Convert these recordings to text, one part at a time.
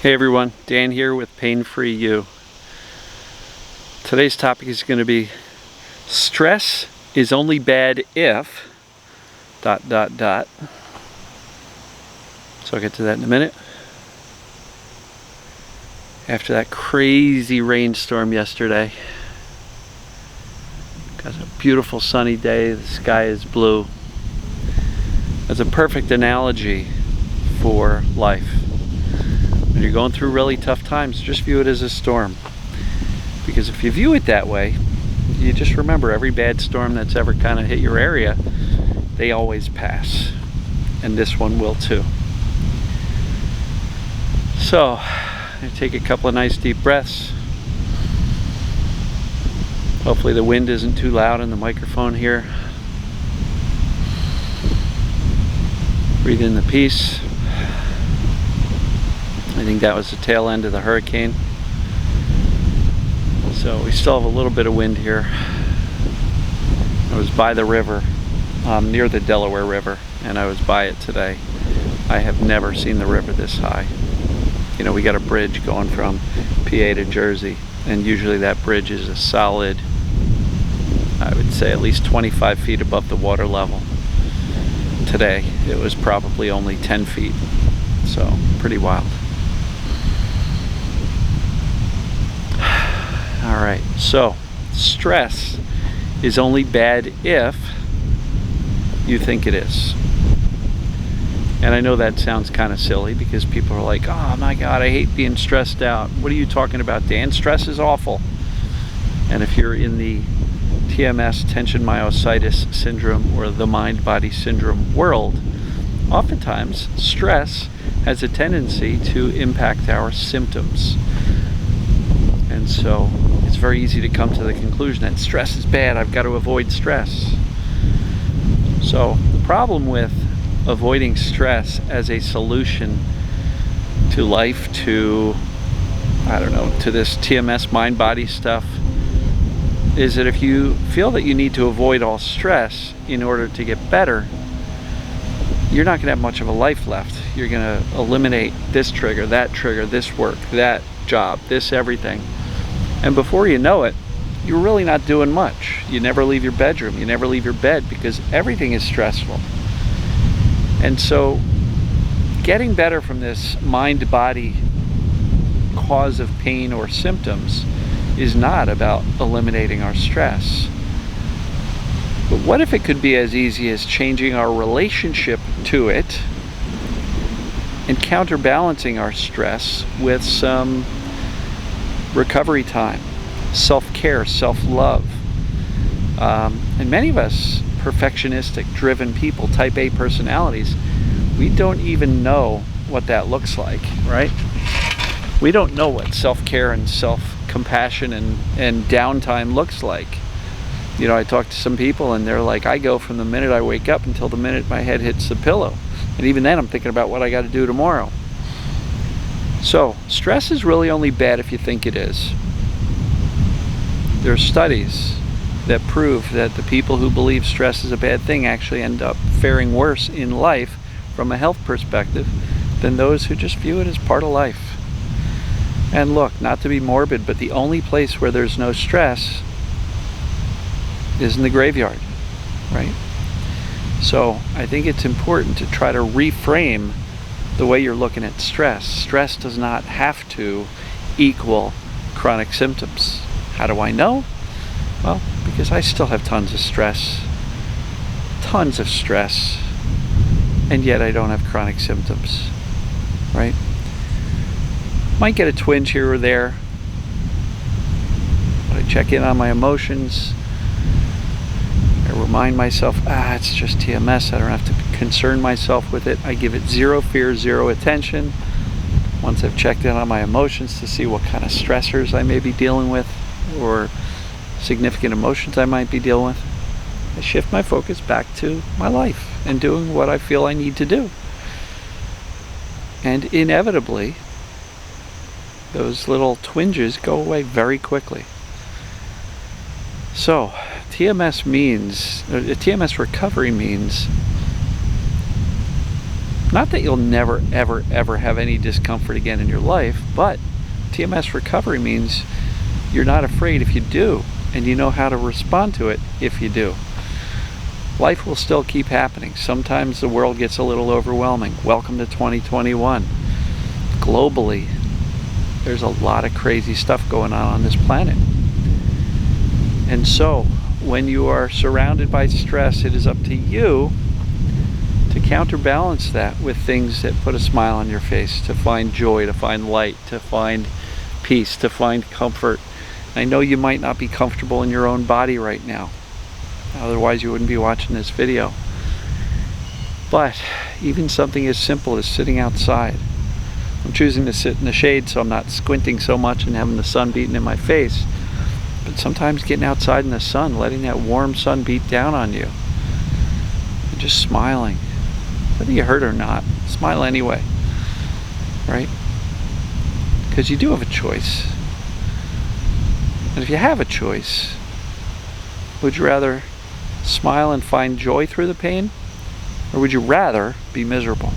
Hey everyone, Dan here with Pain Free You. Today's topic is going to be stress is only bad if ... So I'll get to that in a minute. After that crazy rainstorm yesterday, got a beautiful sunny day, the sky is blue. That's a perfect analogy for life. When you're going through really tough times, just view it as a storm. Because if you view it that way, you just remember every bad storm that's ever kind of hit your area, they always pass. And this one will too. So, I'm going to take a couple of nice deep breaths. Hopefully the wind isn't too loud in the microphone here. Breathe in the peace. I think that was the tail end of the hurricane. So we still have a little bit of wind here. I was by the river, near the Delaware River, and I was by it today. I have never seen the river this high. You know, we got a bridge going from PA to Jersey, and usually that bridge is a solid, I would say at least 25 feet above the water level. Today, it was probably only 10 feet, so pretty wild. Alright, so stress is only bad if you think it is. And I know that sounds kind of silly because people are like, oh my god, I hate being stressed out. What are you talking about, Dan? Stress is awful. And if you're in the TMS, tension myositis syndrome, or the mind-body syndrome world, oftentimes stress has a tendency to impact our symptoms. And so it's very easy to come to the conclusion that stress is bad, I've got to avoid stress. So the problem with avoiding stress as a solution to life, to, I don't know, to this TMS mind-body stuff, is that if you feel that you need to avoid all stress in order to get better, you're not going to have much of a life left. You're going to eliminate this trigger, this work, that job, this everything. And before you know it, you're really not doing much. You never leave your bedroom, you never leave your bed, because everything is stressful. And so getting better from this mind-body cause of pain or symptoms is not about eliminating our stress. But what if it could be as easy as changing our relationship to it and counterbalancing our stress with some recovery time, self-care, self-love. And many of us perfectionistic, driven people, type A personalities, we don't even know what that looks like, right? We don't know what self-care and self-compassion and downtime looks like. You know, I talk to some people and they're like, I go from the minute I wake up until the minute my head hits the pillow. And even then I'm thinking about what I got to do tomorrow. So, stress is really only bad if you think it is. There are studies that prove that the people who believe stress is a bad thing actually end up faring worse in life from a health perspective than those who just view it as part of life. And look, not to be morbid, but the only place where there's no stress is in the graveyard, right? So, I think it's important to try to reframe the way you're looking at stress. Stress does not have to equal chronic symptoms. How do I know? Well, because I still have tons of stress, and yet I don't have chronic symptoms, right? Might get a twinge here or there, but I check in on my emotions. I remind myself, it's just TMS, I don't have to concern myself with it. I give it zero fear, zero attention. Once I've checked in on my emotions to see what kind of stressors I may be dealing with or significant emotions I might be dealing with, I shift my focus back to my life and doing what I feel I need to do. And inevitably, those little twinges go away very quickly. So, TMS recovery means Not that you'll never, ever, ever have any discomfort again in your life, but TMS recovery means you're not afraid if you do, and you know how to respond to it if you do. Life will still keep happening. Sometimes the world gets a little overwhelming. Welcome to 2021. Globally, there's a lot of crazy stuff going on this planet. And so, when you are surrounded by stress, it is up to you to counterbalance that with things that put a smile on your face, to find joy, to find light, to find peace, to find comfort. I know you might not be comfortable in your own body right now. Otherwise you wouldn't be watching this video. But even something as simple as sitting outside. I'm choosing to sit in the shade so I'm not squinting so much and having the sun beating in my face. But sometimes getting outside in the sun, letting that warm sun beat down on you, and just smiling. Whether you hurt or not, smile anyway, right? Because you do have a choice. And if you have a choice, would you rather smile and find joy through the pain, or would you rather be miserable?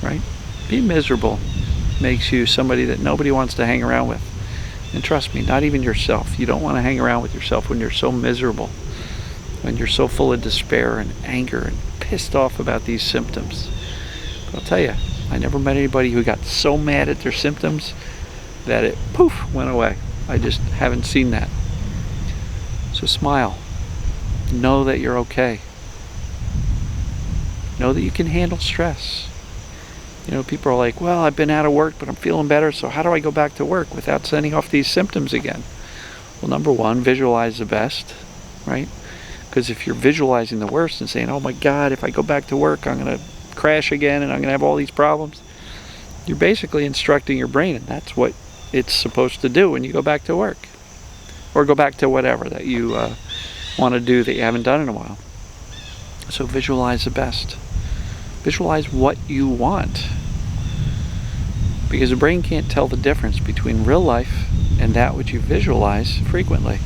Right? Being miserable makes you somebody that nobody wants to hang around with. And trust me, not even yourself. You don't want to hang around with yourself when you're so miserable, when you're so full of despair and anger and pissed off about these symptoms. But I'll tell you, I never met anybody who got so mad at their symptoms that it poof went away. I just haven't seen that. So smile. Know that you're okay. Know that you can handle stress. You know, people are like, well, I've been out of work, but I'm feeling better, so how do I go back to work without sending off these symptoms again? Well, number one, visualize the best, right? Because if you're visualizing the worst and saying, oh my God, if I go back to work, I'm going to crash again and I'm going to have all these problems, you're basically instructing your brain, and that's what it's supposed to do when you go back to work. Or go back to whatever that you want to do that you haven't done in a while. So visualize the best. Visualize what you want. Because the brain can't tell the difference between real life and that which you visualize frequently.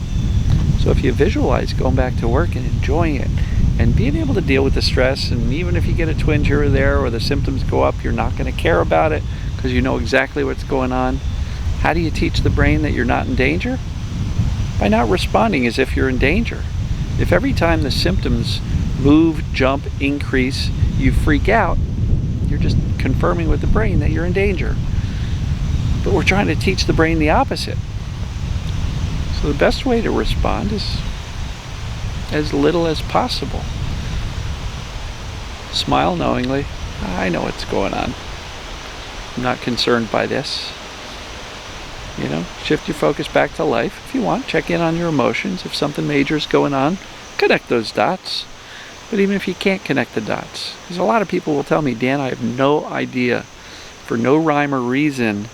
So if you visualize going back to work and enjoying it and being able to deal with the stress, and even if you get a twinge here or there or the symptoms go up, you're not going to care about it because you know exactly what's going on. How do you teach the brain that you're not in danger? By not responding as if you're in danger. If every time the symptoms move, jump, increase, you freak out, you're just confirming with the brain that you're in danger. But we're trying to teach the brain the opposite. So the best way to respond is as little as possible. Smile knowingly. I know what's going on. I'm not concerned by this. You know, shift your focus back to life if you want. Check in on your emotions. If something major is going on, connect those dots. But even if you can't connect the dots, because a lot of people will tell me, Dan, I have no idea, for no rhyme or reason,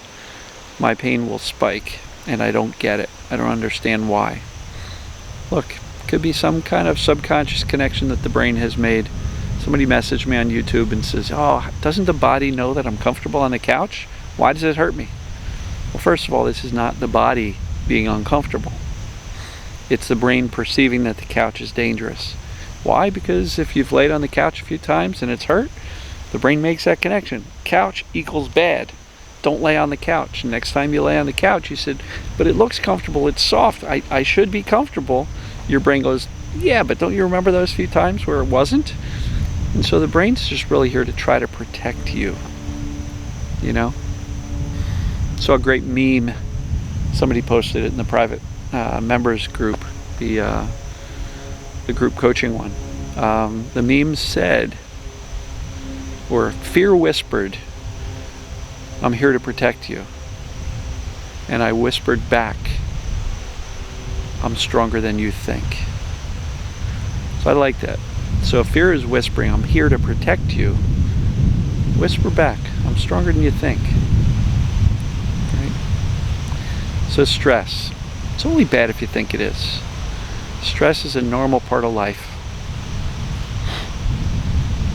my pain will spike, and I don't get it. I don't understand why. Look, it could be some kind of subconscious connection that the brain has made. Somebody messaged me on YouTube and says, oh, doesn't the body know that I'm comfortable on the couch? Why does it hurt me? Well, first of all, this is not the body being uncomfortable. It's the brain perceiving that the couch is dangerous. Why? Because if you've laid on the couch a few times and it's hurt, the brain makes that connection. Couch equals bad. Don't lay on the couch. Next time you lay on the couch, you said, but it looks comfortable, it's soft, I should be comfortable. Your brain goes, yeah, but don't you remember those few times where it wasn't? And so the brain's just really here to try to protect you, you know? Saw a great meme. Somebody posted it in the private members group, the group coaching one. The meme said, or fear whispered, I'm here to protect you. And I whispered back, I'm stronger than you think. So I like that. So if fear is whispering, I'm here to protect you, whisper back, I'm stronger than you think. Right? So stress, it's only bad if you think it is. Stress is a normal part of life.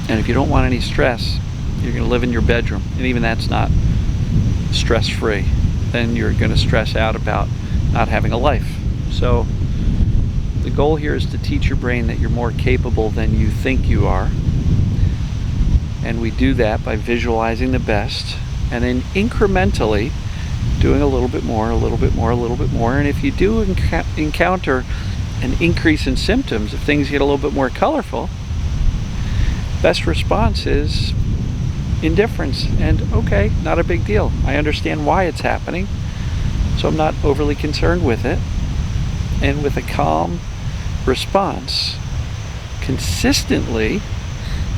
And if you don't want any stress, you're going to live in your bedroom. And even that's not stress-free. Then you're going to stress out about not having a life. So The goal here is to teach your brain that you're more capable than you think you are. And we do that by visualizing the best and then incrementally doing a little bit more, a little bit more, a little bit more. And if you do encounter an increase in symptoms, if things get a little bit more colorful, best response is indifference and okay, not a big deal. I understand why it's happening, so I'm not overly concerned with it. And with a calm response, consistently,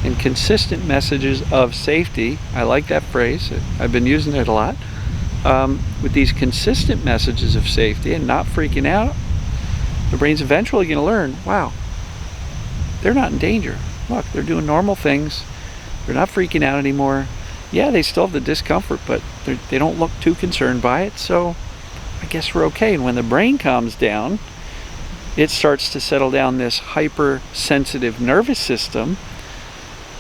and consistent messages of safety, I like that phrase, I've been using it a lot, with these consistent messages of safety and not freaking out, the brain's eventually going to learn, wow, they're not in danger. Look, they're doing normal things. They're not freaking out anymore. Yeah, they still have the discomfort, but they don't look too concerned by it, so I guess we're okay. And when the brain calms down, it starts to settle down this hypersensitive nervous system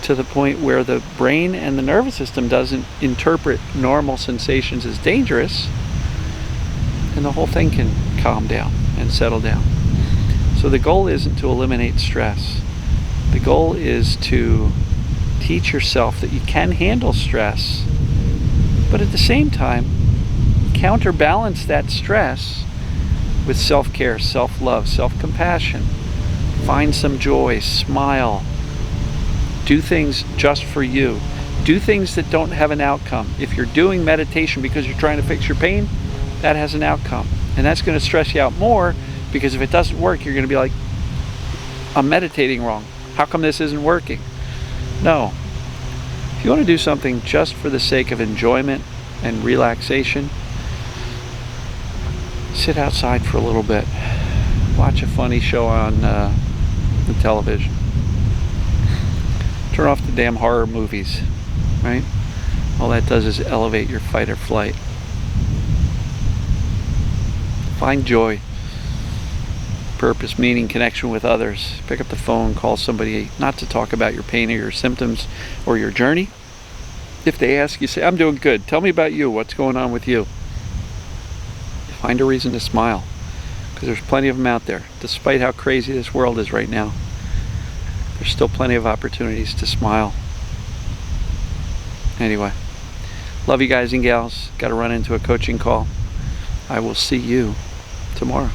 to the point where the brain and the nervous system doesn't interpret normal sensations as dangerous, and the whole thing can calm down and settle down. So the goal isn't to eliminate stress. The goal is to teach yourself that you can handle stress, but at the same time, counterbalance that stress with self-care, self-love, self-compassion. Find some joy, smile, do things just for you. Do things that don't have an outcome. If you're doing meditation because you're trying to fix your pain, that has an outcome. And that's going to stress you out more, because if it doesn't work, you're going to be like, I'm meditating wrong. How come this isn't working? No. If you want to do something just for the sake of enjoyment and relaxation, sit outside for a little bit. Watch a funny show on the television. Turn off the damn horror movies, right? All that does is elevate your fight or flight. Find joy, purpose, meaning, connection with others. Pick up the phone, call somebody, not to talk about your pain or your symptoms or your journey. If they ask you, say, I'm doing good. Tell me about you. What's going on with you? Find a reason to smile, because there's plenty of them out there. Despite how crazy this world is right now, there's still plenty of opportunities to smile. Anyway, love you guys and gals. Got to run into a coaching call. I will see you tomorrow.